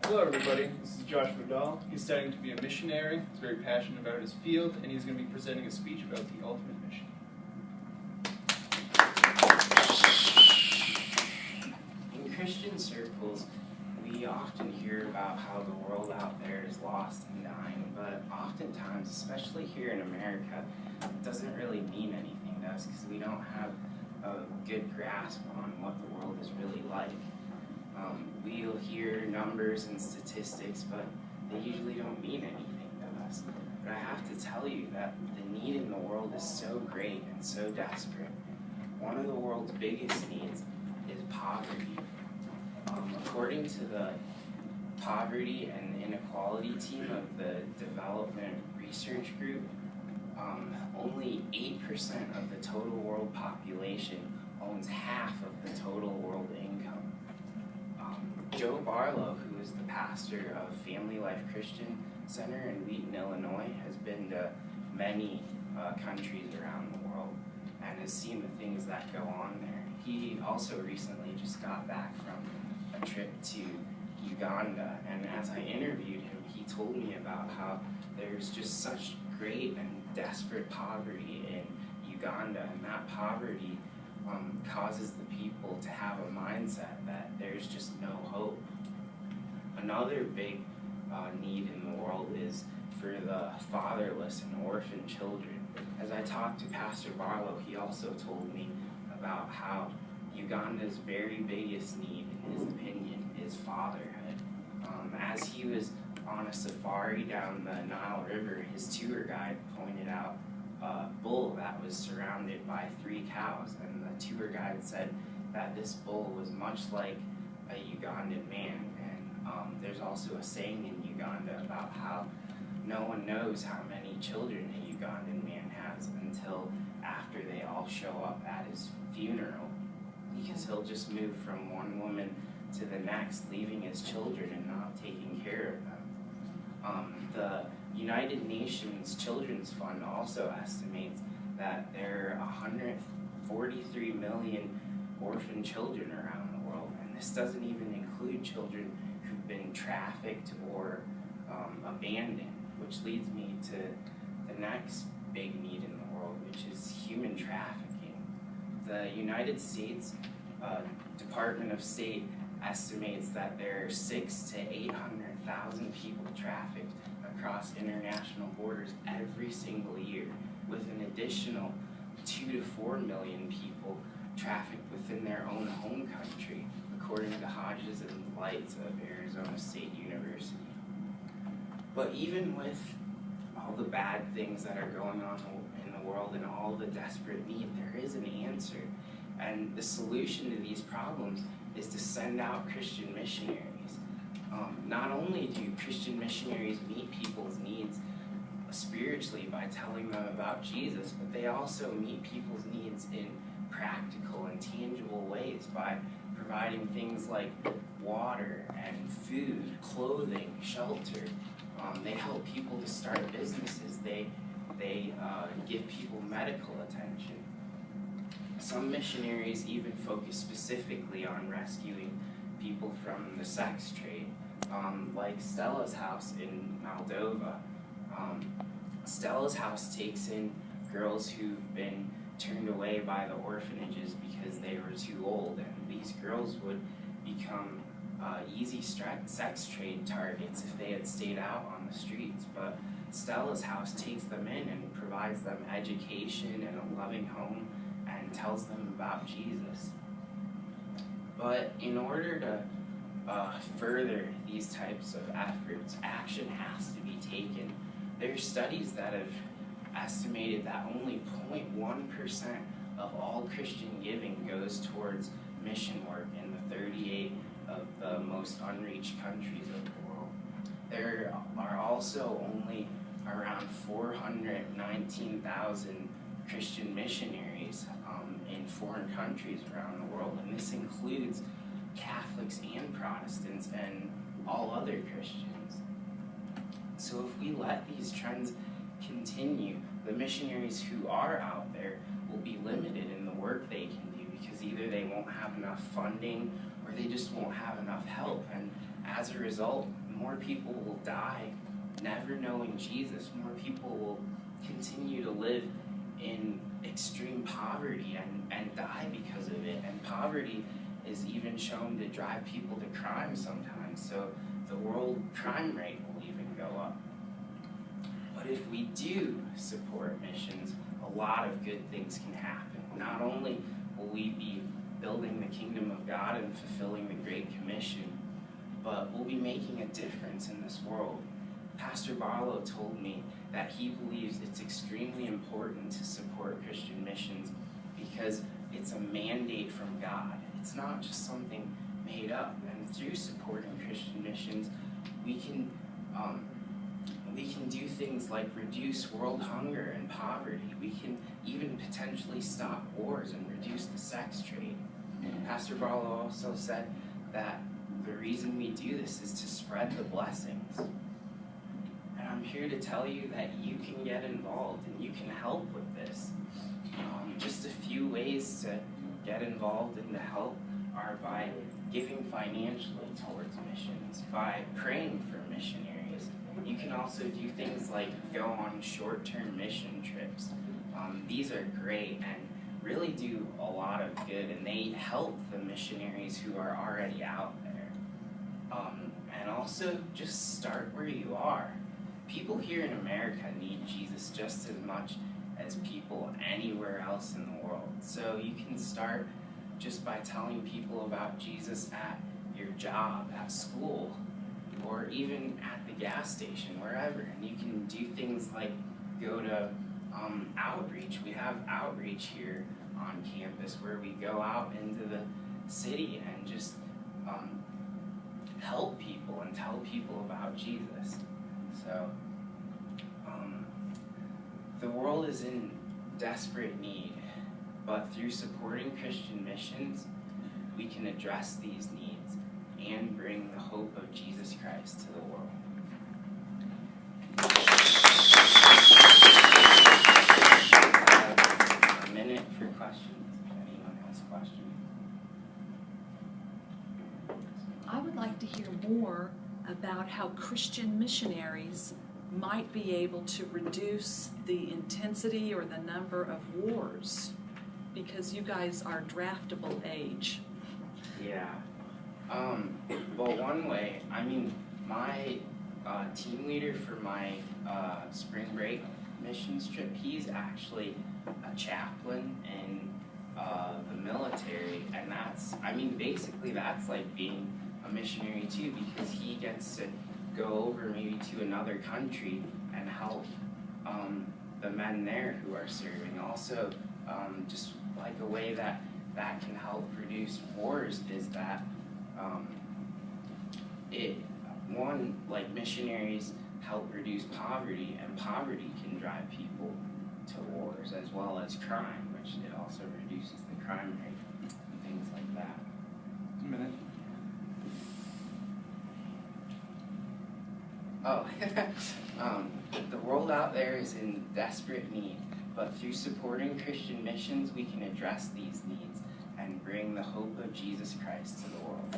Hello everybody, this is Josh Badal. He's studying to be a missionary, he's very passionate about his field, and he's going to be presenting a speech about the ultimate mission. In Christian circles, we often hear about how the world out there is lost and dying, but oftentimes, especially here in America, it doesn't really mean anything to us because we don't have a good grasp on what the world is really like. We'll hear numbers and statistics, but they usually don't mean anything to us. But I have to tell you that the need in the world is so great and so desperate. One of the world's biggest needs is poverty. According to the Poverty and Inequality team of the Development Research Group, only 8% of the total world population owns half of the total world income. Joe Barlow, who is the pastor of Family Life Christian Center in Wheaton, Illinois, has been to many countries around the world and has seen the things that go on there. He also recently just got back from a trip to Uganda, and as I interviewed him, he told me about how there's just such great and desperate poverty in Uganda, and that poverty causes the people to have a mindset that there's just no hope. Another big need in the world is for the fatherless and orphan children. As I talked to Pastor Barlow, he also told me about how Uganda's very biggest need, in his opinion, is fatherhood. As he was on a safari down the Nile River, his tour guide pointed out a bull that was surrounded by 3 cows, and the tour guide said that this bull was much like a Ugandan man. And there's also a saying in Uganda about how no one knows how many children a Ugandan man has until after they all show up at his funeral, because he'll just move from one woman to the next, leaving his children and not taking care of them. The United Nations Children's Fund also estimates that there are 143 million orphan children around the world, and this doesn't even include children who've been trafficked or abandoned, which leads me to the next big need in the world, which is human trafficking. The United States Department of State estimates that there are 600,000 to 800,000 people trafficked across international borders every single year, with an additional 2 to 4 million people trafficked within their own home country, according to Hodges and Lights of Arizona State University. But even with all the bad things that are going on in the world and all the desperate need, there is an answer. And the solution to these problems is to send out Christian missionaries. Not only do Christian missionaries meet people's needs spiritually by telling them about Jesus, but they also meet people's needs in practical and tangible ways by providing things like water and food, clothing, shelter. They help people to start businesses. They give people medical attention. Some missionaries even focus specifically on rescuing people from the sex trade, like Stella's House in Moldova. Stella's House takes in girls who've been turned away by the orphanages because they were too old, and these girls would become easy sex trade targets if they had stayed out on the streets. But Stella's House takes them in and provides them education and a loving home and tells them about Jesus. But in order to further these types of efforts, action has to be taken. There are studies that have estimated that only 0.1% of all Christian giving goes towards mission work in the 38 of the most unreached countries of the world. There are also only around 419,000 Christian missionaries in foreign countries around the world, and this includes Catholics and Protestants and all other Christians. So if we let these trends continue, the missionaries who are out there will be limited in the work they can do because either they won't have enough funding or they just won't have enough help. And as a result, more people will die never knowing Jesus. More people will continue to live in extreme poverty and die because of it. And poverty is even shown to drive people to crime sometimes. So the world crime rate will even go up. But if we do support missions, a lot of good things can happen. Not only will we be building the kingdom of God and fulfilling the Great Commission, but we'll be making a difference in this world. Pastor Barlow told me that he believes it's extremely important to support Christian missions because it's a mandate from God. It's not just something made up. And through supporting Christian missions, we can do things like reduce world hunger and poverty. We can even potentially stop wars and reduce the sex trade. Pastor Barlow also said that the reason we do this is to spread the blessings. And I'm here to tell you that you can get involved and you can help with this. Just a few ways to get involved and to help are by giving financially towards missions, by praying for missionaries. You can also do things like go on short-term mission trips. These are great and really do a lot of good, and they help the missionaries who are already out there. And also just start where you are. People here in America need Jesus just as much as people anywhere else in the world. So you can start just by telling people about Jesus at your job, at school, or even at the gas station, wherever. And you can do things like go to outreach. We have outreach here on campus where we go out into the city and just help people and tell people about Jesus. So the world is in desperate need, but through supporting Christian missions, we can address these needs and bring the hope of Jesus Christ to the world. A minute for questions, if anyone has questions. I would like to hear more about how Christian missionaries might be able to reduce the intensity or the number of wars, because you guys are draftable age. Yeah. Well, one way, I mean, my team leader for my spring break missions trip, he's actually a chaplain in the military, and that's, I mean, basically that's like being a missionary too, because he gets to go over maybe to another country and help the men there who are serving. Also, just like a way that can help reduce wars is that like missionaries help reduce poverty, and poverty can drive people to wars as well as crime, which it also reduces the crime rate and things like that. A minute. Oh, the world out there is in desperate need, but through supporting Christian missions, we can address these needs and bring the hope of Jesus Christ to the world.